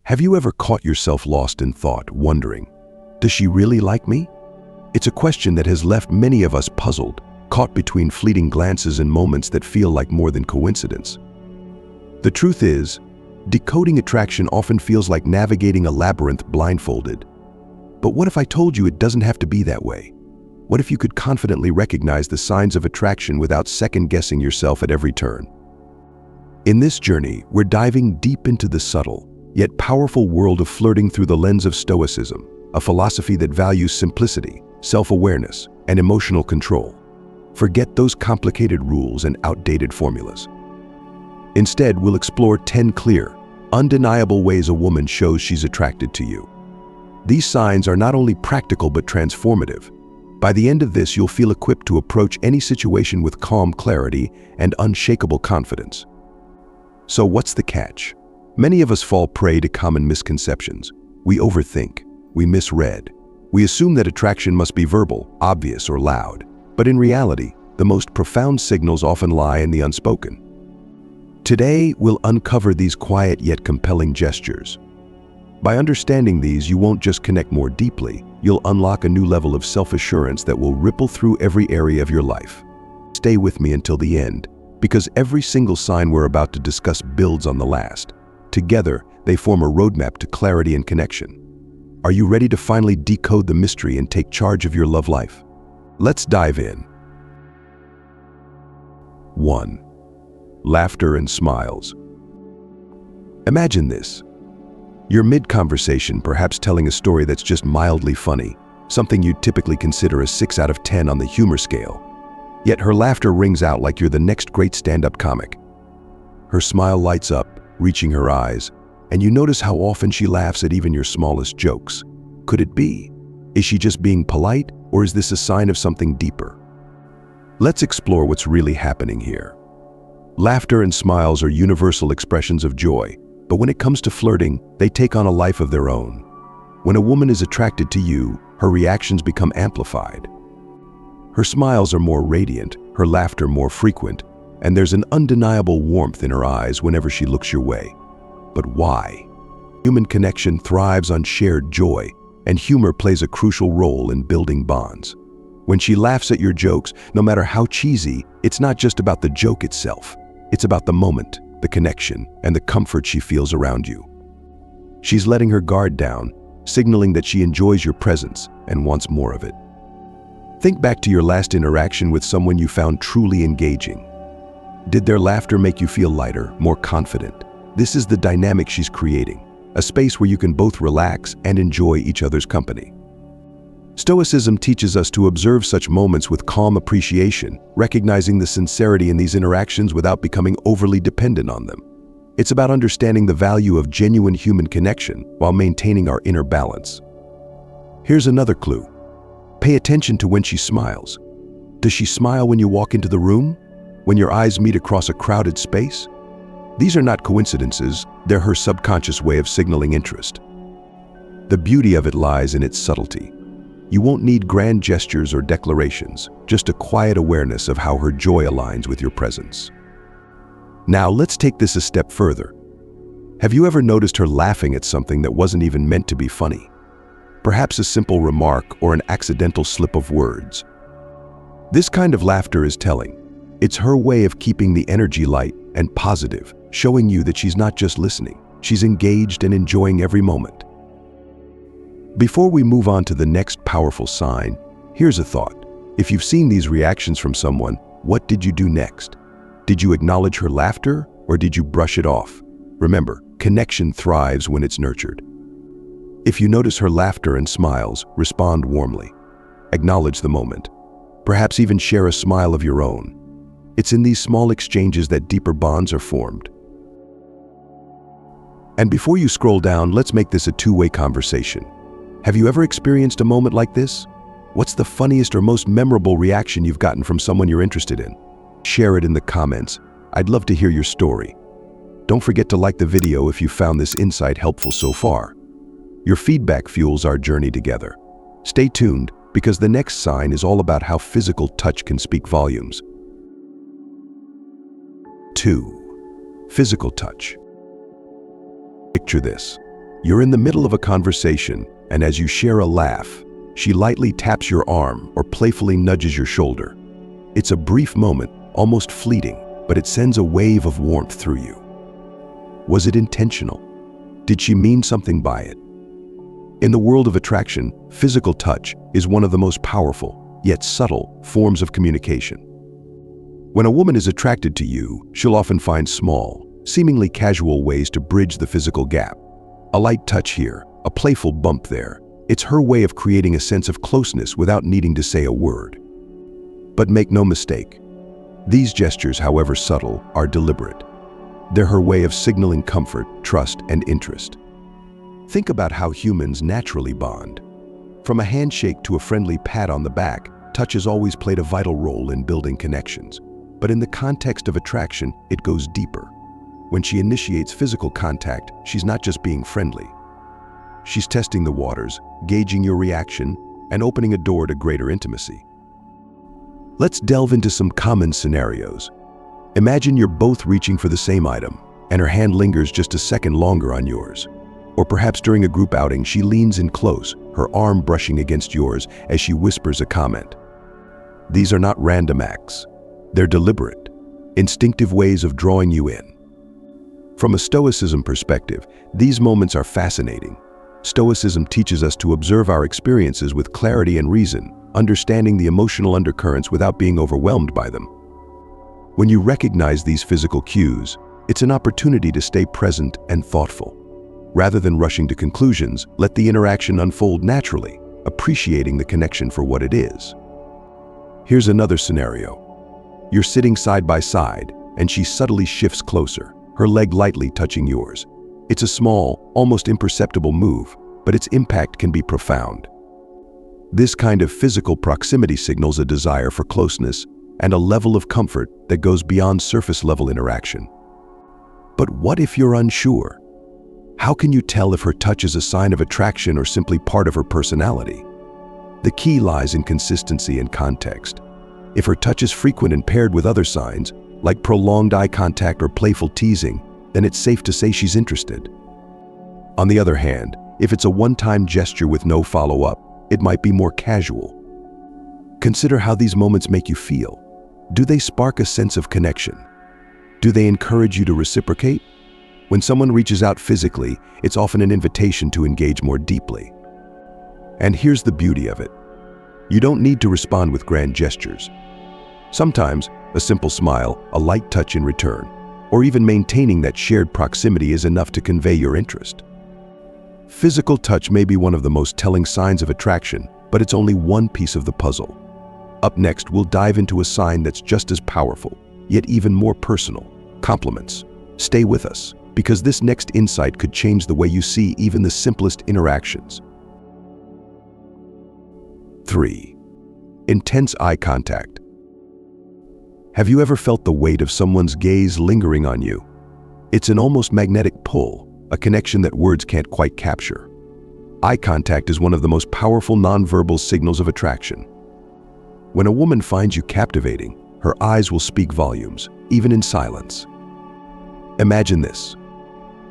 Have you ever caught yourself lost in thought, wondering, does she really like me? It's a question that has left many of us puzzled, caught between fleeting glances and moments that feel like more than coincidence. The truth is, decoding attraction often feels like navigating a labyrinth blindfolded. But what if I told you it doesn't have to be that way? What if you could confidently recognize the signs of attraction without second-guessing yourself at every turn? In this journey, we're diving deep into the subtle, yet powerful world of flirting through the lens of Stoicism, a philosophy that values simplicity, self-awareness, and emotional control. Forget those complicated rules and outdated formulas. Instead, we'll explore 10 clear, undeniable ways a woman shows she's attracted to you. These signs are not only practical but transformative. By the end of this, you'll feel equipped to approach any situation with calm clarity and unshakable confidence. So what's the catch? Many of us fall prey to common misconceptions. We overthink, we misread. We assume that attraction must be verbal, obvious, or loud. But in reality, the most profound signals often lie in the unspoken. Today, we'll uncover these quiet yet compelling gestures. By understanding these, you won't just connect more deeply, you'll unlock a new level of self-assurance that will ripple through every area of your life. Stay with me until the end, because every single sign we're about to discuss builds on the last. Together, they form a roadmap to clarity and connection. Are you ready to finally decode the mystery and take charge of your love life? Let's dive in. 1. Laughter and smiles. Imagine this. You're mid-conversation, perhaps telling a story that's just mildly funny, something you'd typically consider a 6 out of 10 on the humor scale. Yet her laughter rings out like you're the next great stand-up comic. Her smile lights up, reaching her eyes, and you notice how often she laughs at even your smallest jokes. Could it be? Is she just being polite, or is this a sign of something deeper? Let's explore what's really happening here. Laughter and smiles are universal expressions of joy, but when it comes to flirting, they take on a life of their own. When a woman is attracted to you, her reactions become amplified. Her smiles are more radiant, her laughter more frequent, and there's an undeniable warmth in her eyes whenever she looks your way. But why? Human connection thrives on shared joy, and humor plays a crucial role in building bonds. When she laughs at your jokes, no matter how cheesy, it's not just about the joke itself. It's about the moment, the connection, and the comfort she feels around you. She's letting her guard down, signaling that she enjoys your presence and wants more of it. Think back to your last interaction with someone you found truly engaging. Did their laughter make you feel lighter, more confident? This is the dynamic she's creating, a space where you can both relax and enjoy each other's company. Stoicism teaches us to observe such moments with calm appreciation, recognizing the sincerity in these interactions without becoming overly dependent on them. It's about understanding the value of genuine human connection while maintaining our inner balance. Here's another clue. Pay attention to when she smiles. Does she smile when you walk into the room? When your eyes meet across a crowded space? These are not coincidences, they're her subconscious way of signaling interest. The beauty of it lies in its subtlety. You won't need grand gestures or declarations, just a quiet awareness of how her joy aligns with your presence. Now let's take this a step further. Have you ever noticed her laughing at something that wasn't even meant to be funny? Perhaps a simple remark or an accidental slip of words. This kind of laughter is telling. It's her way of keeping the energy light and positive, showing you that she's not just listening, she's engaged and enjoying every moment. Before we move on to the next powerful sign, here's a thought. If you've seen these reactions from someone, what did you do next? Did you acknowledge her laughter, or did you brush it off? Remember, connection thrives when it's nurtured. If you notice her laughter and smiles, respond warmly. Acknowledge the moment. Perhaps even share a smile of your own. It's in these small exchanges that deeper bonds are formed. And before you scroll down, let's make this a two-way conversation. Have you ever experienced a moment like this? What's the funniest or most memorable reaction you've gotten from someone you're interested in? Share it in the comments. I'd love to hear your story. Don't forget to like the video if you found this insight helpful so far. Your feedback fuels our journey together. Stay tuned, because the next sign is all about how physical touch can speak volumes. 2. Physical touch. Picture this. You're in the middle of a conversation, and as you share a laugh, she lightly taps your arm or playfully nudges your shoulder. It's a brief moment, almost fleeting, but it sends a wave of warmth through you. Was it intentional? Did she mean something by it? In the world of attraction, physical touch is one of the most powerful, yet subtle, forms of communication. When a woman is attracted to you, she'll often find small, seemingly casual ways to bridge the physical gap. A light touch here, a playful bump there. It's her way of creating a sense of closeness without needing to say a word. But make no mistake, these gestures, however subtle, are deliberate. They're her way of signaling comfort, trust, and interest. Think about how humans naturally bond. From a handshake to a friendly pat on the back, touch has always played a vital role in building connections. But in the context of attraction, it goes deeper. When she initiates physical contact, she's not just being friendly. She's testing the waters, gauging your reaction, and opening a door to greater intimacy. Let's delve into some common scenarios. Imagine you're both reaching for the same item, and her hand lingers just a second longer on yours. Or perhaps during a group outing, she leans in close, her arm brushing against yours as she whispers a comment. These are not random acts. They're deliberate, instinctive ways of drawing you in. From a Stoicism perspective, these moments are fascinating. Stoicism teaches us to observe our experiences with clarity and reason, understanding the emotional undercurrents without being overwhelmed by them. When you recognize these physical cues, it's an opportunity to stay present and thoughtful. Rather than rushing to conclusions, let the interaction unfold naturally, appreciating the connection for what it is. Here's another scenario. You're sitting side by side, and she subtly shifts closer, her leg lightly touching yours. It's a small, almost imperceptible move, but its impact can be profound. This kind of physical proximity signals a desire for closeness and a level of comfort that goes beyond surface-level interaction. But what if you're unsure? How can you tell if her touch is a sign of attraction or simply part of her personality? The key lies in consistency and context. If her touch is frequent and paired with other signs, like prolonged eye contact or playful teasing, then it's safe to say she's interested. On the other hand, if it's a one-time gesture with no follow-up, it might be more casual. Consider how these moments make you feel. Do they spark a sense of connection? Do they encourage you to reciprocate? When someone reaches out physically, it's often an invitation to engage more deeply. And here's the beauty of it. You don't need to respond with grand gestures. Sometimes, a simple smile, a light touch in return, or even maintaining that shared proximity is enough to convey your interest. Physical touch may be one of the most telling signs of attraction, but it's only one piece of the puzzle. Up next, we'll dive into a sign that's just as powerful, yet even more personal: compliments. Stay with us, because this next insight could change the way you see even the simplest interactions. 3. Intense eye contact. Have you ever felt the weight of someone's gaze lingering on you? It's an almost magnetic pull, a connection that words can't quite capture. Eye contact is one of the most powerful nonverbal signals of attraction. When a woman finds you captivating, her eyes will speak volumes, even in silence. Imagine this.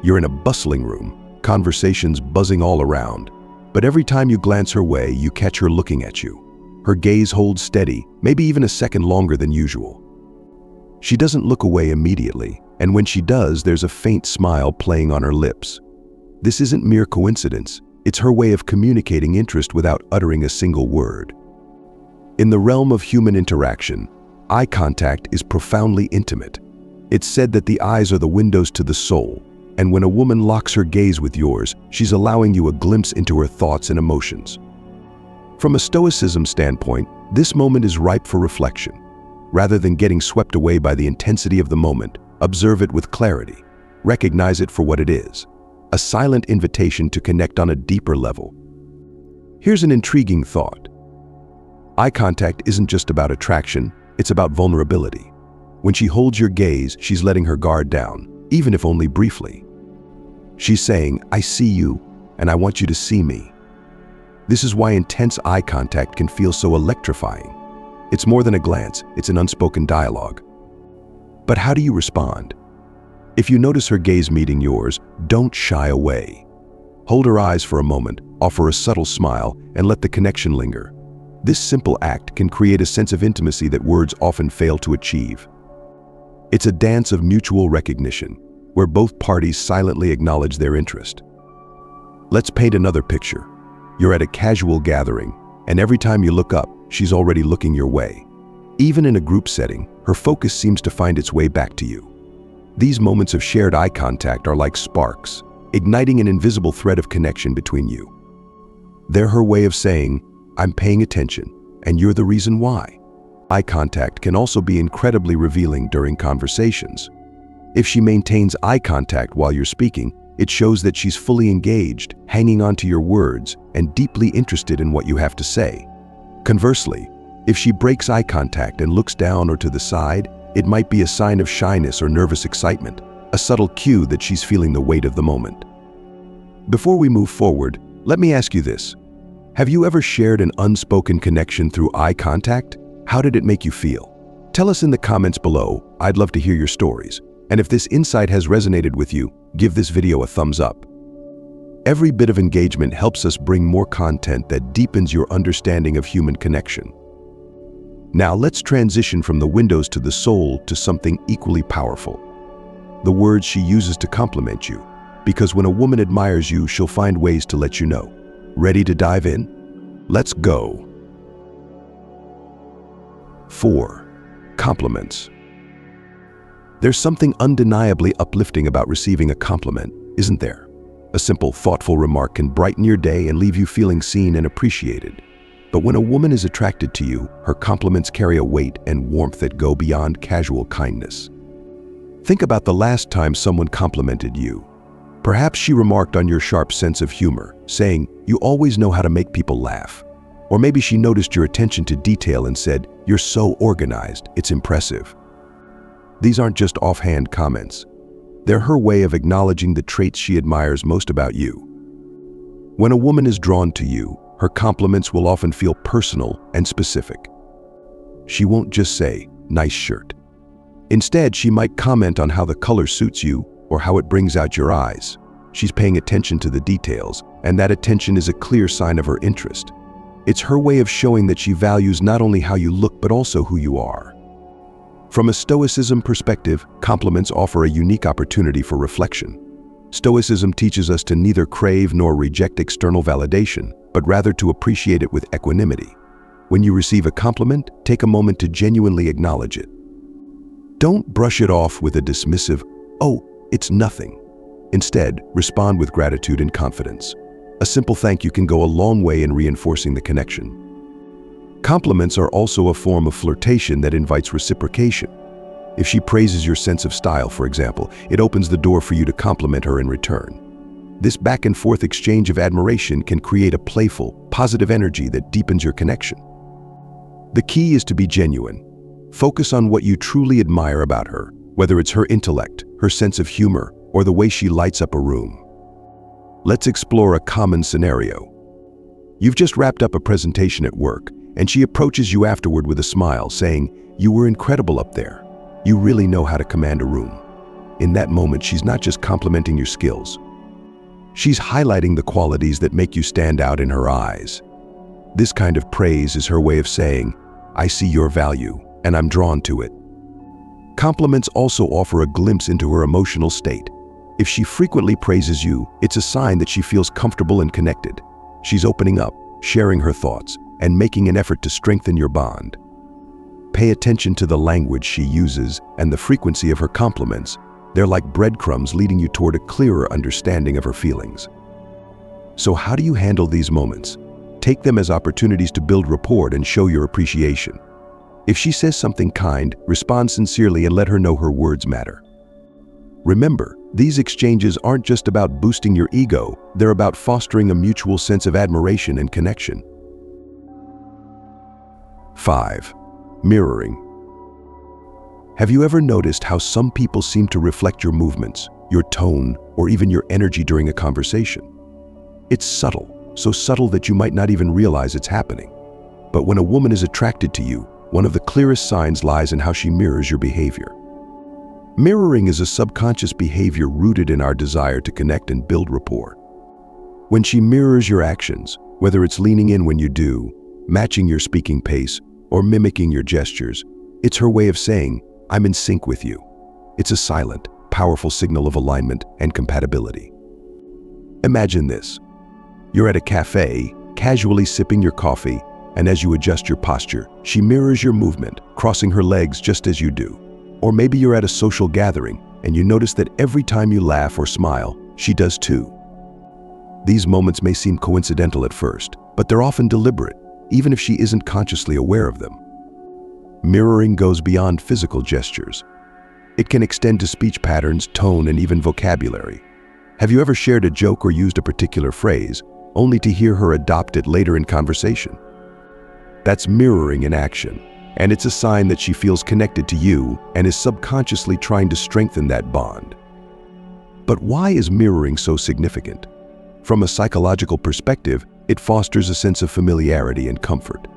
You're in a bustling room, conversations buzzing all around, but every time you glance her way, you catch her looking at you. Her gaze holds steady, maybe even a second longer than usual. She doesn't look away immediately, and when she does, there's a faint smile playing on her lips. This isn't mere coincidence. It's her way of communicating interest without uttering a single word. In the realm of human interaction, eye contact is profoundly intimate. It's said that the eyes are the windows to the soul, and when a woman locks her gaze with yours, she's allowing you a glimpse into her thoughts and emotions. From a Stoicism standpoint, this moment is ripe for reflection. Rather than getting swept away by the intensity of the moment, observe it with clarity. Recognize it for what it is: a silent invitation to connect on a deeper level. Here's an intriguing thought. Eye contact isn't just about attraction, it's about vulnerability. When she holds your gaze, she's letting her guard down, even if only briefly. She's saying, "I see you, and I want you to see me." This is why intense eye contact can feel so electrifying. It's more than a glance, it's an unspoken dialogue. But how do you respond? If you notice her gaze meeting yours, don't shy away. Hold her eyes for a moment, offer a subtle smile, and let the connection linger. This simple act can create a sense of intimacy that words often fail to achieve. It's a dance of mutual recognition, where both parties silently acknowledge their interest. Let's paint another picture. You're at a casual gathering, and every time you look up, she's already looking your way. Even in a group setting, her focus seems to find its way back to you. These moments of shared eye contact are like sparks, igniting an invisible thread of connection between you. They're her way of saying, "I'm paying attention, and you're the reason why." Eye contact can also be incredibly revealing during conversations. If she maintains eye contact while you're speaking, it shows that she's fully engaged, hanging on to your words, and deeply interested in what you have to say. Conversely, if she breaks eye contact and looks down or to the side, it might be a sign of shyness or nervous excitement, a subtle cue that she's feeling the weight of the moment. Before we move forward, let me ask you this. Have you ever shared an unspoken connection through eye contact? How did it make you feel? Tell us in the comments below. I'd love to hear your stories. And if this insight has resonated with you, give this video a thumbs up. Every bit of engagement helps us bring more content that deepens your understanding of human connection. Now let's transition from the windows to the soul to something equally powerful. The words she uses to compliment you. Because when a woman admires you, she'll find ways to let you know. Ready to dive in? Let's go. 4. Compliments. There's something undeniably uplifting about receiving a compliment, isn't there? A simple, thoughtful remark can brighten your day and leave you feeling seen and appreciated. But when a woman is attracted to you, her compliments carry a weight and warmth that go beyond casual kindness. Think about the last time someone complimented you. Perhaps she remarked on your sharp sense of humor, saying, "You always know how to make people laugh." Or maybe she noticed your attention to detail and said, "You're so organized, it's impressive." These aren't just offhand comments. They're her way of acknowledging the traits she admires most about you. When a woman is drawn to you, her compliments will often feel personal and specific. She won't just say, "Nice shirt." Instead, she might comment on how the color suits you or how it brings out your eyes. She's paying attention to the details, and that attention is a clear sign of her interest. It's her way of showing that she values not only how you look but also who you are. From a Stoicism perspective, compliments offer a unique opportunity for reflection. Stoicism teaches us to neither crave nor reject external validation, but rather to appreciate it with equanimity. When you receive a compliment, take a moment to genuinely acknowledge it. Don't brush it off with a dismissive, "Oh, it's nothing." Instead, respond with gratitude and confidence. A simple thank you can go a long way in reinforcing the connection. Compliments are also a form of flirtation that invites reciprocation. If she praises your sense of style, for example, it opens the door for you to compliment her in return. This back and forth exchange of admiration can create a playful, positive energy that deepens your connection. The key is to be genuine. Focus on what you truly admire about her, whether it's her intellect, her sense of humor, or the way she lights up a room. Let's explore a common scenario. You've just wrapped up a presentation at work, and she approaches you afterward with a smile, saying, "You were incredible up there. You really know how to command a room." In that moment, she's not just complimenting your skills. She's highlighting the qualities that make you stand out in her eyes. This kind of praise is her way of saying, "I see your value, and I'm drawn to it." Compliments also offer a glimpse into her emotional state. If she frequently praises you, it's a sign that she feels comfortable and connected. She's opening up, sharing her thoughts, and making an effort to strengthen your bond. Pay attention to the language she uses and the frequency of her compliments. They're like breadcrumbs leading you toward a clearer understanding of her feelings. So how do you handle these moments? Take them as opportunities to build rapport and show your appreciation. If she says something kind, respond sincerely and let her know her words matter. Remember, these exchanges aren't just about boosting your ego, they're about fostering a mutual sense of admiration and connection. 5. Mirroring. Have you ever noticed how some people seem to reflect your movements, your tone, or even your energy during a conversation? It's subtle, so subtle that you might not even realize it's happening. But when a woman is attracted to you, one of the clearest signs lies in how she mirrors your behavior. Mirroring is a subconscious behavior rooted in our desire to connect and build rapport. When she mirrors your actions, whether it's leaning in when you do, matching your speaking pace, or mimicking your gestures, it's her way of saying, "I'm in sync with you." It's a silent, powerful signal of alignment and compatibility. Imagine this. You're at a cafe, casually sipping your coffee, and as you adjust your posture, she mirrors your movement, crossing her legs just as you do. Or maybe you're at a social gathering, and you notice that every time you laugh or smile, she does too. These moments may seem coincidental at first, but they're often deliberate, even if she isn't consciously aware of them. Mirroring goes beyond physical gestures. It can extend to speech patterns, tone, and even vocabulary. Have you ever shared a joke or used a particular phrase, only to hear her adopt it later in conversation? That's mirroring in action, and it's a sign that she feels connected to you and is subconsciously trying to strengthen that bond. But why is mirroring so significant? From a psychological perspective, it fosters a sense of familiarity and comfort.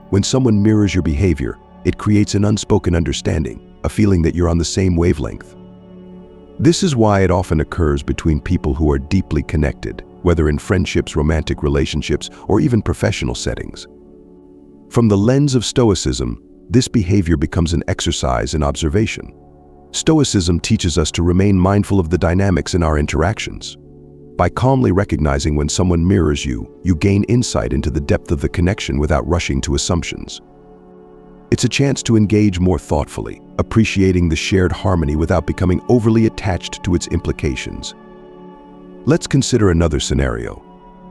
When someone mirrors your behavior, it creates an unspoken understanding, a feeling that you're on the same wavelength. This is why it often occurs between people who are deeply connected, whether in friendships, romantic relationships, or even professional settings. From the lens of Stoicism, this behavior becomes an exercise in observation. Stoicism teaches us to remain mindful of the dynamics in our interactions. By calmly recognizing when someone mirrors you, you gain insight into the depth of the connection without rushing to assumptions. It's a chance to engage more thoughtfully, appreciating the shared harmony without becoming overly attached to its implications. Let's consider another scenario.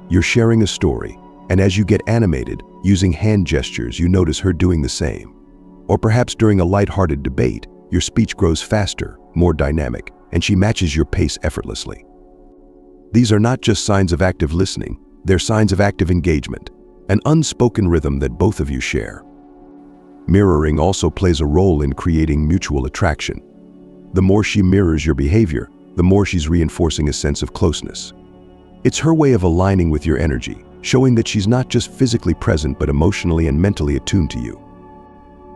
You're sharing a story, and as you get animated, using hand gestures, you notice her doing the same. Or perhaps during a lighthearted debate, your speech grows faster, more dynamic, and she matches your pace effortlessly. These are not just signs of active listening, they're signs of active engagement, an unspoken rhythm that both of you share. Mirroring also plays a role in creating mutual attraction. The more she mirrors your behavior, the more she's reinforcing a sense of closeness. It's her way of aligning with your energy, showing that she's not just physically present but emotionally and mentally attuned to you.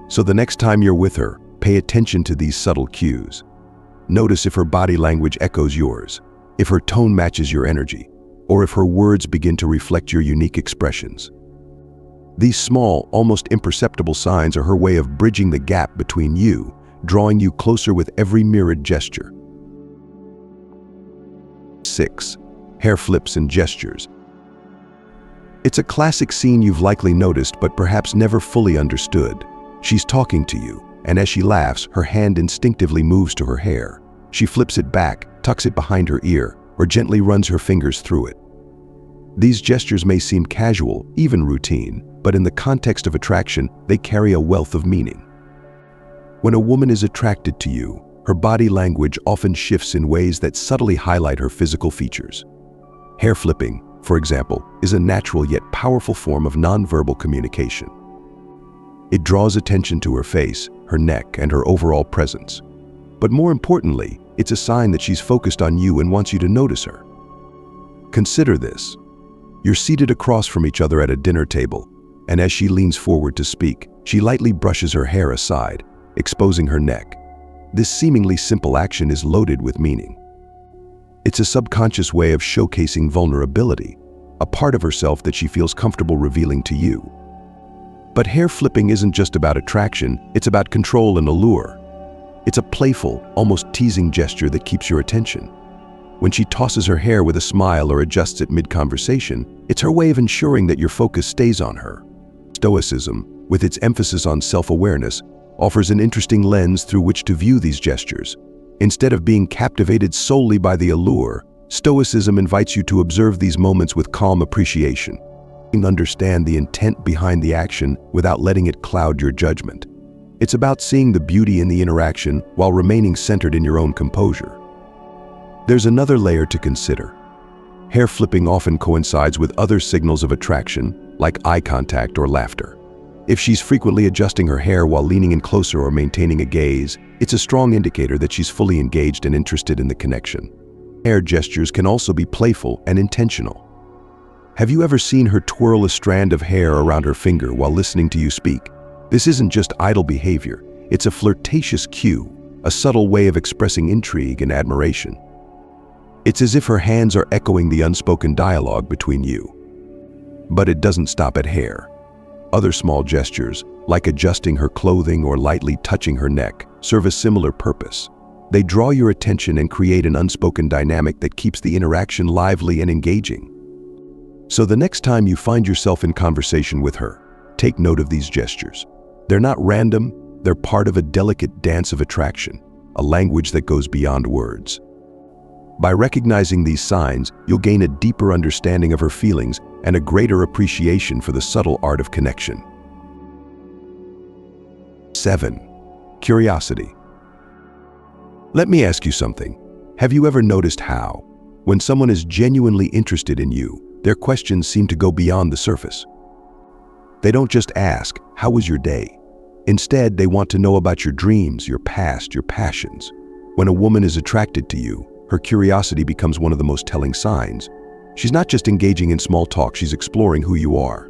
So the next time you're with her, pay attention to these subtle cues. Notice if her body language echoes yours, if her tone matches your energy, or if her words begin to reflect your unique expressions. These small, almost imperceptible signs are her way of bridging the gap between you, drawing you closer with every mirrored gesture. 6. Hair flips and gestures. It's a classic scene you've likely noticed but perhaps never fully understood. She's talking to you, and as she laughs, her hand instinctively moves to her hair. She flips it back, tucks it behind her ear, or gently runs her fingers through it. These gestures may seem casual, even routine, but in the context of attraction, they carry a wealth of meaning. When a woman is attracted to you, her body language often shifts in ways that subtly highlight her physical features. Hair flipping, for example, is a natural yet powerful form of nonverbal communication. It draws attention to her face, her neck, and her overall presence. But more importantly, it's a sign that she's focused on you and wants you to notice her. Consider this. You're seated across from each other at a dinner table, and as she leans forward to speak, she lightly brushes her hair aside, exposing her neck. This seemingly simple action is loaded with meaning. It's a subconscious way of showcasing vulnerability, a part of herself that she feels comfortable revealing to you. But hair flipping isn't just about attraction, it's about control and allure. It's a playful, almost teasing gesture that keeps your attention. When she tosses her hair with a smile or adjusts it mid-conversation, it's her way of ensuring that your focus stays on her. Stoicism, with its emphasis on self-awareness, offers an interesting lens through which to view these gestures. Instead of being captivated solely by the allure, Stoicism invites you to observe these moments with calm appreciation and understand the intent behind the action without letting it cloud your judgment. It's about seeing the beauty in the interaction while remaining centered in your own composure. There's another layer to consider. Hair flipping often coincides with other signals of attraction, like eye contact or laughter. If she's frequently adjusting her hair while leaning in closer or maintaining a gaze, it's a strong indicator that she's fully engaged and interested in the connection. Hair gestures can also be playful and intentional. Have you ever seen her twirl a strand of hair around her finger while listening to you speak? This isn't just idle behavior, it's a flirtatious cue, a subtle way of expressing intrigue and admiration. It's as if her hands are echoing the unspoken dialogue between you. But it doesn't stop at hair. Other small gestures, like adjusting her clothing or lightly touching her neck, serve a similar purpose. They draw your attention and create an unspoken dynamic that keeps the interaction lively and engaging. So the next time you find yourself in conversation with her, take note of these gestures. They're not random, they're part of a delicate dance of attraction, a language that goes beyond words. By recognizing these signs, you'll gain a deeper understanding of her feelings and a greater appreciation for the subtle art of connection. 7. Curiosity. Let me ask you something. Have you ever noticed how, when someone is genuinely interested in you, their questions seem to go beyond the surface? They don't just ask, "How was your day?" Instead, they want to know about your dreams, your past, your passions. When a woman is attracted to you, her curiosity becomes one of the most telling signs. She's not just engaging in small talk, she's exploring who you are.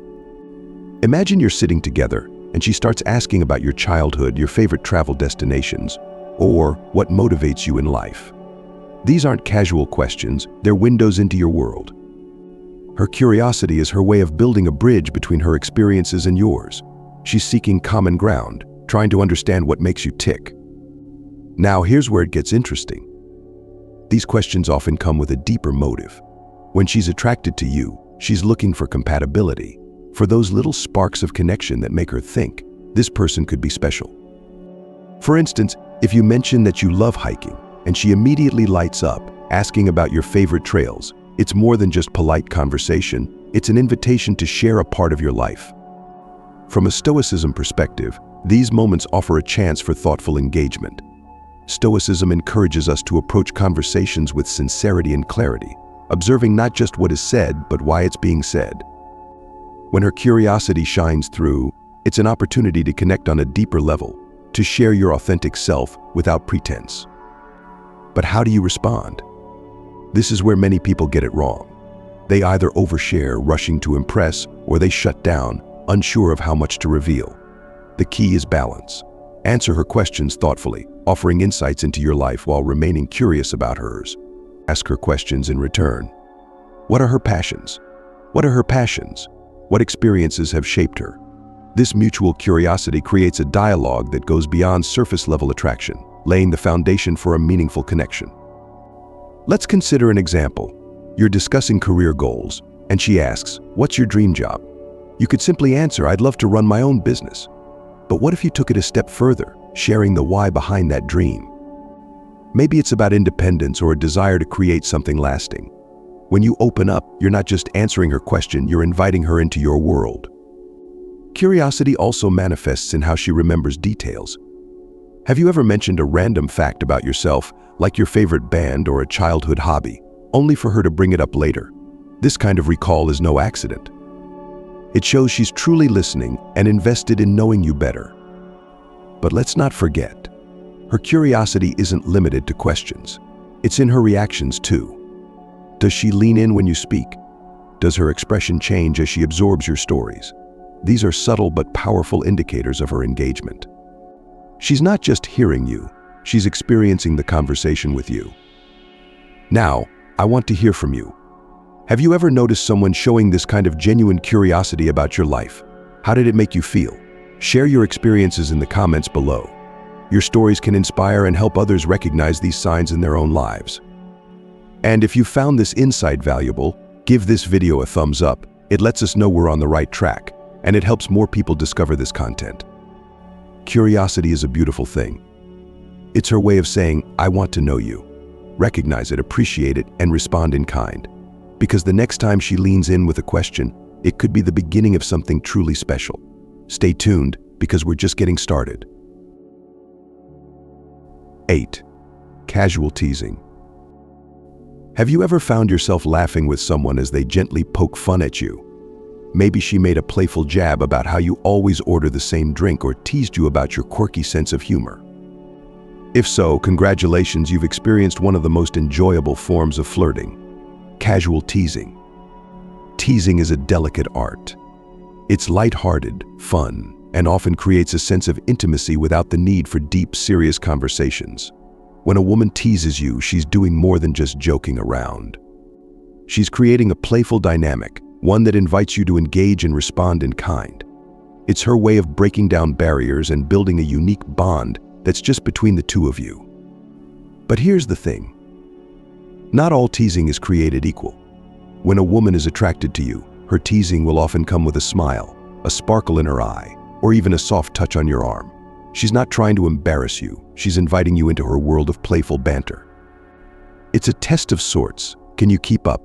Imagine you're sitting together and she starts asking about your childhood, your favorite travel destinations, or what motivates you in life. These aren't casual questions, they're windows into your world. Her curiosity is her way of building a bridge between her experiences and yours. She's seeking common ground, trying to understand what makes you tick. Now here's where it gets interesting. These questions often come with a deeper motive. When she's attracted to you, she's looking for compatibility, for those little sparks of connection that make her think, this person could be special. For instance, if you mention that you love hiking, and she immediately lights up, asking about your favorite trails, it's more than just polite conversation, it's an invitation to share a part of your life. From a Stoicism perspective, these moments offer a chance for thoughtful engagement. Stoicism encourages us to approach conversations with sincerity and clarity, observing not just what is said, but why it's being said. When her curiosity shines through, it's an opportunity to connect on a deeper level, to share your authentic self without pretense. But how do you respond? This is where many people get it wrong. They either overshare, rushing to impress, or they shut down, unsure of how much to reveal. The key is balance. Answer her questions thoughtfully, offering insights into your life while remaining curious about hers. Ask her questions in return. What are her passions? What are her passions? What experiences have shaped her? This mutual curiosity creates a dialogue that goes beyond surface-level attraction, laying the foundation for a meaningful connection. Let's consider an example. You're discussing career goals, and she asks, "What's your dream job?" You could simply answer, "I'd love to run my own business." But what if you took it a step further, sharing the why behind that dream? Maybe it's about independence or a desire to create something lasting. When you open up, you're not just answering her question, you're inviting her into your world. Curiosity also manifests in how she remembers details. Have you ever mentioned a random fact about yourself, like your favorite band or a childhood hobby, only for her to bring it up later? This kind of recall is no accident. It shows she's truly listening and invested in knowing you better. But let's not forget, her curiosity isn't limited to questions. It's in her reactions too. Does she lean in when you speak? Does her expression change as she absorbs your stories? These are subtle but powerful indicators of her engagement. She's not just hearing you, she's experiencing the conversation with you. Now, I want to hear from you. Have you ever noticed someone showing this kind of genuine curiosity about your life? How did it make you feel? Share your experiences in the comments below. Your stories can inspire and help others recognize these signs in their own lives. And if you found this insight valuable, give this video a thumbs up. It lets us know we're on the right track, and it helps more people discover this content. Curiosity is a beautiful thing. It's her way of saying, "I want to know you." Recognize it, appreciate it, and respond in kind. Because the next time she leans in with a question, it could be the beginning of something truly special. Stay tuned, because we're just getting started. 8. Casual teasing. Have you ever found yourself laughing with someone as they gently poke fun at you? Maybe she made a playful jab about how you always order the same drink or teased you about your quirky sense of humor. If so, congratulations, you've experienced one of the most enjoyable forms of flirting. Casual teasing. Teasing is a delicate art. It's lighthearted, fun, and often creates a sense of intimacy without the need for deep, serious conversations. When a woman teases you, she's doing more than just joking around. She's creating a playful dynamic, one that invites you to engage and respond in kind. It's her way of breaking down barriers and building a unique bond that's just between the two of you. But here's the thing. Not all teasing is created equal. When a woman is attracted to you, her teasing will often come with a smile, a sparkle in her eye, or even a soft touch on your arm. She's not trying to embarrass you, she's inviting you into her world of playful banter. It's a test of sorts. Can you keep up?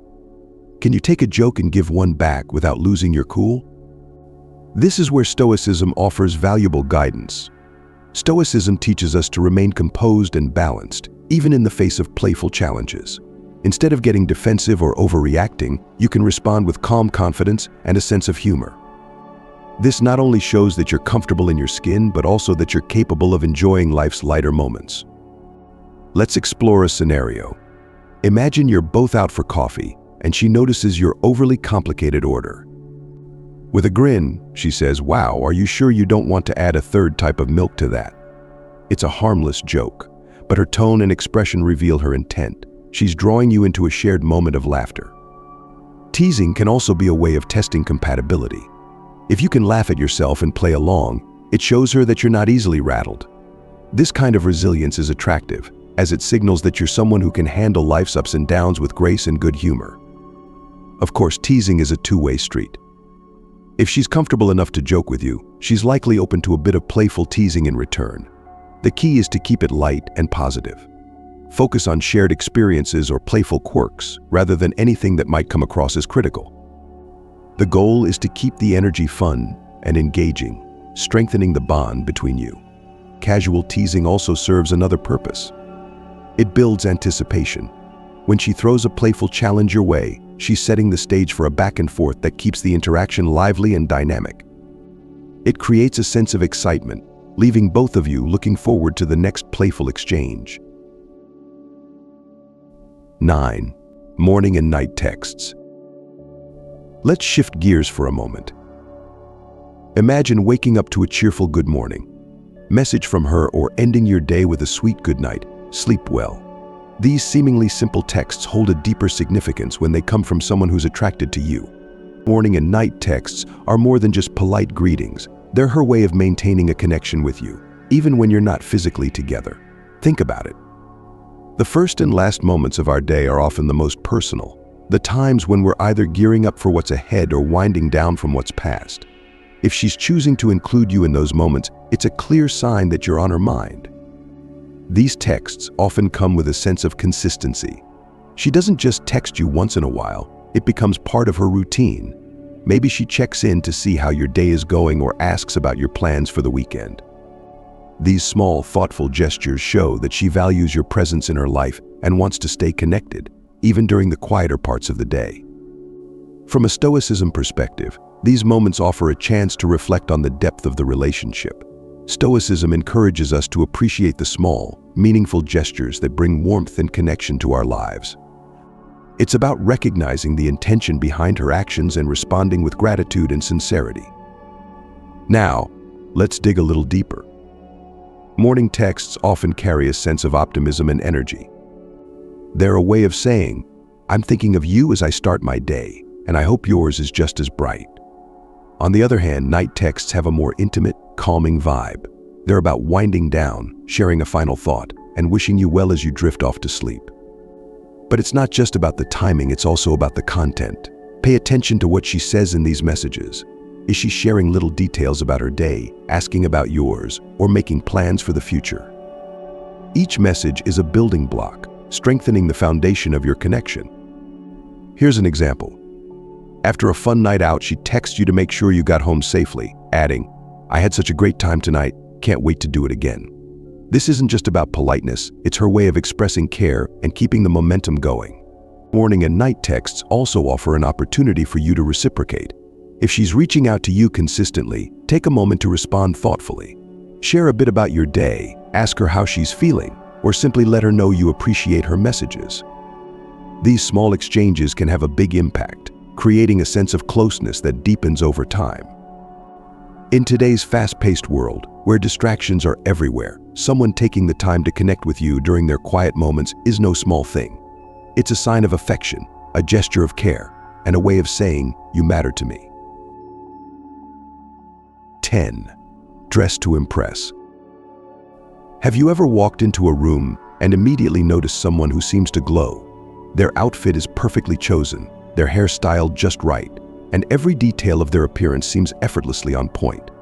Can you take a joke and give one back without losing your cool? This is where Stoicism offers valuable guidance. Stoicism teaches us to remain composed and balanced, even in the face of playful challenges. Instead of getting defensive or overreacting, you can respond with calm confidence and a sense of humor. This not only shows that you're comfortable in your skin, but also that you're capable of enjoying life's lighter moments. Let's explore a scenario. Imagine you're both out for coffee, and she notices your overly complicated order. With a grin, she says, "Wow, are you sure you don't want to add a third type of milk to that?" It's a harmless joke, but her tone and expression reveal her intent. She's drawing you into a shared moment of laughter. Teasing can also be a way of testing compatibility. If you can laugh at yourself and play along, it shows her that you're not easily rattled. This kind of resilience is attractive, as it signals that you're someone who can handle life's ups and downs with grace and good humor. Of course, teasing is a two-way street. If she's comfortable enough to joke with you, she's likely open to a bit of playful teasing in return. The key is to keep it light and positive. Focus on shared experiences or playful quirks, rather than anything that might come across as critical. The goal is to keep the energy fun and engaging, strengthening the bond between you. Casual teasing also serves another purpose. It builds anticipation. When she throws a playful challenge your way, she's setting the stage for a back and forth that keeps the interaction lively and dynamic. It creates a sense of excitement, leaving both of you looking forward to the next playful exchange. 9. Morning and night texts. Let's shift gears for a moment. Imagine waking up to a cheerful good morning, message from her, or ending your day with a sweet good night, sleep well. These seemingly simple texts hold a deeper significance when they come from someone who's attracted to you. Morning and night texts are more than just polite greetings. They're her way of maintaining a connection with you, even when you're not physically together. Think about it. The first and last moments of our day are often the most personal, the times when we're either gearing up for what's ahead or winding down from what's past. If she's choosing to include you in those moments, it's a clear sign that you're on her mind. These texts often come with a sense of consistency. She doesn't just text you once in a while, it becomes part of her routine. Maybe she checks in to see how your day is going or asks about your plans for the weekend. These small, thoughtful gestures show that she values your presence in her life and wants to stay connected, even during the quieter parts of the day. From a Stoicism perspective, these moments offer a chance to reflect on the depth of the relationship. Stoicism encourages us to appreciate the small, meaningful gestures that bring warmth and connection to our lives. It's about recognizing the intention behind her actions and responding with gratitude and sincerity. Now, let's dig a little deeper. Morning texts often carry a sense of optimism and energy. They're a way of saying, "I'm thinking of you as I start my day, and I hope yours is just as bright." On the other hand, night texts have a more intimate, calming vibe. They're about winding down, sharing a final thought, and wishing you well as you drift off to sleep. But it's not just about the timing, it's also about the content. Pay attention to what she says in these messages. Is she sharing little details about her day, asking about yours, or making plans for the future? Each message is a building block, strengthening the foundation of your connection. Here's an example. After a fun night out, she texts you to make sure you got home safely, adding, "I had such a great time tonight, can't wait to do it again." This isn't just about politeness, it's her way of expressing care and keeping the momentum going. Morning and night texts also offer an opportunity for you to reciprocate. If she's reaching out to you consistently, take a moment to respond thoughtfully. Share a bit about your day, ask her how she's feeling, or simply let her know you appreciate her messages. These small exchanges can have a big impact, creating a sense of closeness that deepens over time. In today's fast-paced world, where distractions are everywhere, Someone taking the time to connect with you during their quiet moments is no small thing. It's a sign of affection, a gesture of care, and a way of saying, "You matter to me." 10. Dress to impress. Have you ever walked into a room and immediately noticed someone who seems to glow? Their outfit is perfectly chosen, their hair styled just right, and every detail of their appearance seems effortlessly on point.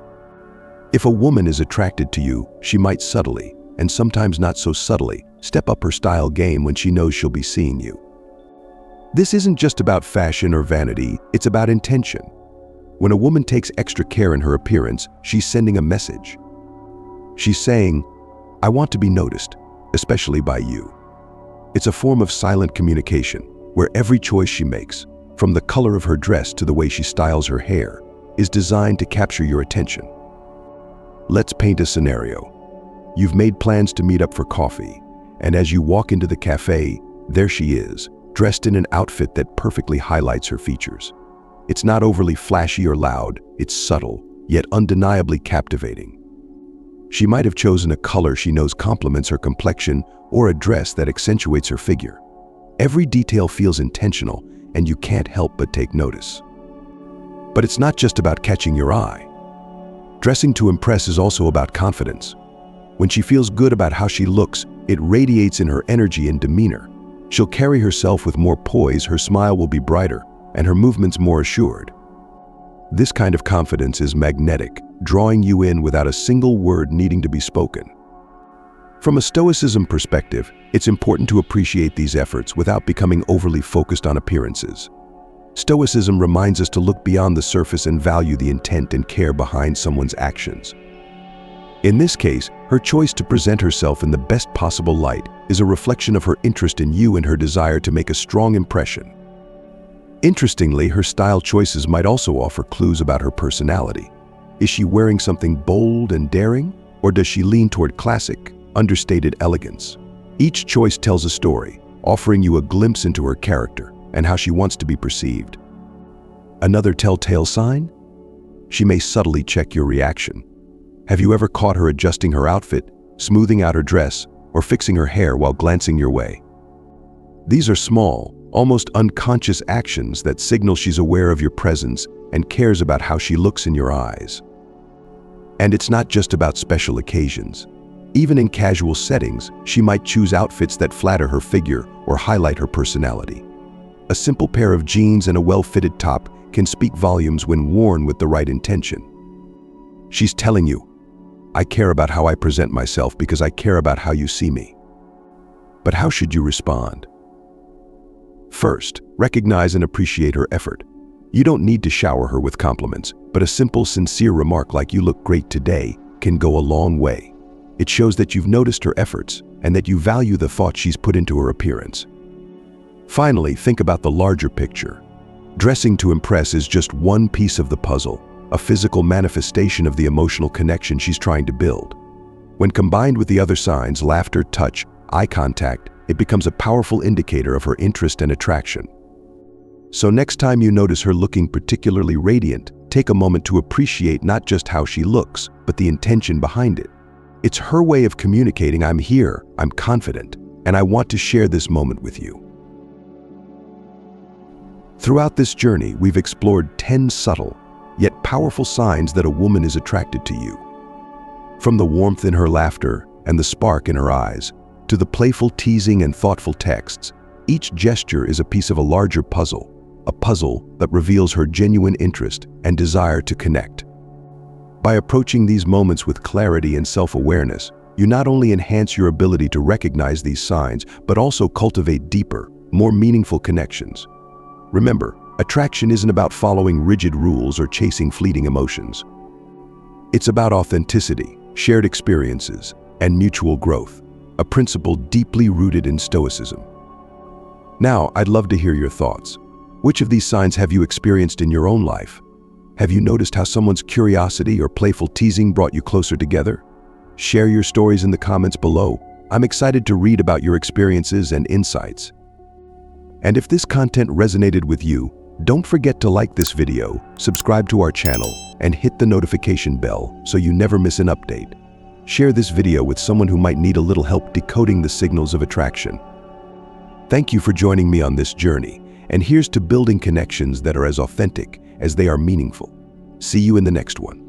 If a woman is attracted to you, she might subtly, and sometimes not so subtly, step up her style game when she knows she'll be seeing you. This isn't just about fashion or vanity, it's about intention. When a woman takes extra care in her appearance, she's sending a message. She's saying, "I want to be noticed, especially by you." It's a form of silent communication, where every choice she makes, from the color of her dress to the way she styles her hair, is designed to capture your attention. Let's paint a scenario. You've made plans to meet up for coffee, and as you walk into the cafe, there she is, dressed in an outfit that perfectly highlights her features. It's not overly flashy or loud, it's subtle, yet undeniably captivating. She might have chosen a color she knows complements her complexion or a dress that accentuates her figure. Every detail feels intentional, and you can't help but take notice. But it's not just about catching your eye. Dressing to impress is also about confidence. When she feels good about how she looks, it radiates in her energy and demeanor. She'll carry herself with more poise, her smile will be brighter, and her movements more assured. This kind of confidence is magnetic, drawing you in without a single word needing to be spoken. From a Stoicism perspective, it's important to appreciate these efforts without becoming overly focused on appearances. Stoicism reminds us to look beyond the surface and value the intent and care behind someone's actions. In this case, her choice to present herself in the best possible light is a reflection of her interest in you and her desire to make a strong impression. Interestingly, her style choices might also offer clues about her personality. Is she wearing something bold and daring, or does she lean toward classic, understated elegance? Each choice tells a story, offering you a glimpse into her character and how she wants to be perceived. Another telltale sign? She may subtly check your reaction. Have you ever caught her adjusting her outfit, smoothing out her dress, or fixing her hair while glancing your way? These are small, almost unconscious actions that signal she's aware of your presence and cares about how she looks in your eyes. And it's not just about special occasions. Even in casual settings, she might choose outfits that flatter her figure or highlight her personality. A simple pair of jeans and a well-fitted top can speak volumes when worn with the right intention. She's telling you, "I care about how I present myself because I care about how you see me." But how should you respond? First, recognize and appreciate her effort. You don't need to shower her with compliments, but a simple, sincere remark like "You look great today" can go a long way. It shows that you've noticed her efforts and that you value the thought she's put into her appearance. Finally, think about the larger picture. Dressing to impress is just one piece of the puzzle, a physical manifestation of the emotional connection she's trying to build. When combined with the other signs, laughter, touch, eye contact, it becomes a powerful indicator of her interest and attraction. So next time you notice her looking particularly radiant, take a moment to appreciate not just how she looks, but the intention behind it. It's her way of communicating, "I'm here, I'm confident, and I want to share this moment with you." Throughout this journey, we've explored 10 subtle, yet powerful signs that a woman is attracted to you. From the warmth in her laughter and the spark in her eyes, to the playful teasing and thoughtful texts, each gesture is a piece of a larger puzzle, a puzzle that reveals her genuine interest and desire to connect. By approaching these moments with clarity and self-awareness, you not only enhance your ability to recognize these signs, but also cultivate deeper, more meaningful connections. Remember, attraction isn't about following rigid rules or chasing fleeting emotions. It's about authenticity, shared experiences, and mutual growth, a principle deeply rooted in Stoicism. Now, I'd love to hear your thoughts. Which of these signs have you experienced in your own life? Have you noticed how someone's curiosity or playful teasing brought you closer together? Share your stories in the comments below. I'm excited to read about your experiences and insights. And if this content resonated with you, don't forget to like this video, subscribe to our channel, and hit the notification bell so you never miss an update. Share this video with someone who might need a little help decoding the signals of attraction. Thank you for joining me on this journey, and here's to building connections that are as authentic as they are meaningful. See you in the next one.